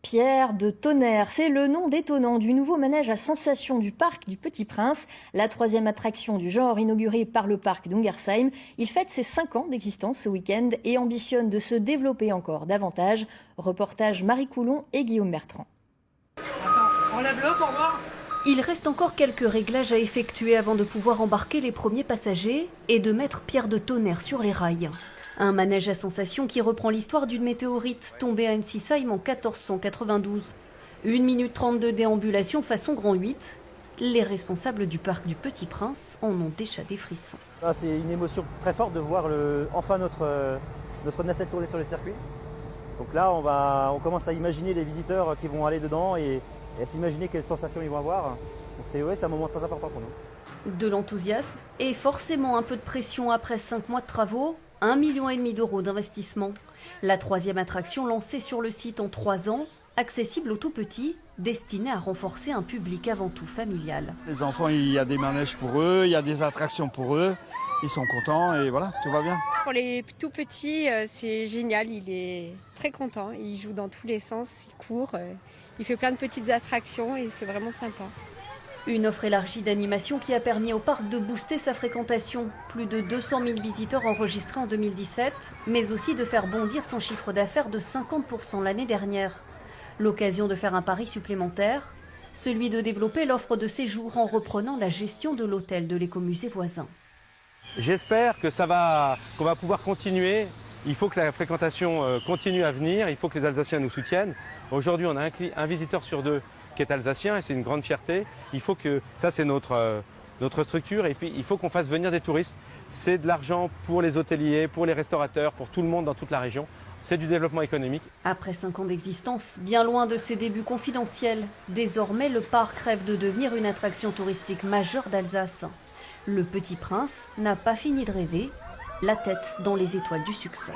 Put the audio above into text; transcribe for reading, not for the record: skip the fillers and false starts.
Pierre de Tonnerre, c'est le nom détonnant du nouveau manège à sensations du parc du Petit Prince, la troisième attraction du genre inaugurée par le parc d'Ungersheim. Il fête ses 5 ans d'existence ce week-end et ambitionne de se développer encore davantage. Reportage Marie Coulon et Guillaume Bertrand. Enlève-le pour voir. Il reste encore quelques réglages à effectuer avant de pouvoir embarquer les premiers passagers et de mettre Pierre de Tonnerre sur les rails. Un manège à sensations qui reprend l'histoire d'une météorite tombée à Ensisheim en 1492. 1 minute 30 de déambulation façon grand 8. Les responsables du parc du Petit Prince en ont déjà des frissons. C'est une émotion très forte de voir enfin notre nacelle tourner sur le circuit. Donc là, on commence à imaginer les visiteurs qui vont aller dedans et à s'imaginer quelles sensations ils vont avoir. Donc c'est un moment très important pour nous. De l'enthousiasme et forcément un peu de pression après 5 mois de travaux. 1,5 million d'euros d'investissement. La troisième attraction lancée sur le site en 3 ans, accessible aux tout petits, destinée à renforcer un public avant tout familial. Les enfants, il y a des manèges pour eux, il y a des attractions pour eux. Ils sont contents et voilà, tout va bien. Pour les tout petits, c'est génial. Il est très content. Il joue dans tous les sens, il court, il fait plein de petites attractions et c'est vraiment sympa. Une offre élargie d'animation qui a permis au parc de booster sa fréquentation. Plus de 200 000 visiteurs enregistrés en 2017, mais aussi de faire bondir son chiffre d'affaires de 50% l'année dernière. L'occasion de faire un pari supplémentaire, celui de développer l'offre de séjour en reprenant la gestion de l'hôtel de l'écomusée voisin. J'espère que qu'on va pouvoir continuer. Il faut que la fréquentation continue à venir, il faut que les Alsaciens nous soutiennent. Aujourd'hui, on a un visiteur sur 2 qui est alsacien et c'est une grande fierté. Il faut que, ça c'est notre structure et puis il faut qu'on fasse venir des touristes. C'est de l'argent pour les hôteliers, pour les restaurateurs, pour tout le monde dans toute la région. C'est du développement économique. Après 5 ans d'existence, bien loin de ses débuts confidentiels, désormais le parc rêve de devenir une attraction touristique majeure d'Alsace. Le Petit Prince n'a pas fini de rêver, la tête dans les étoiles du succès.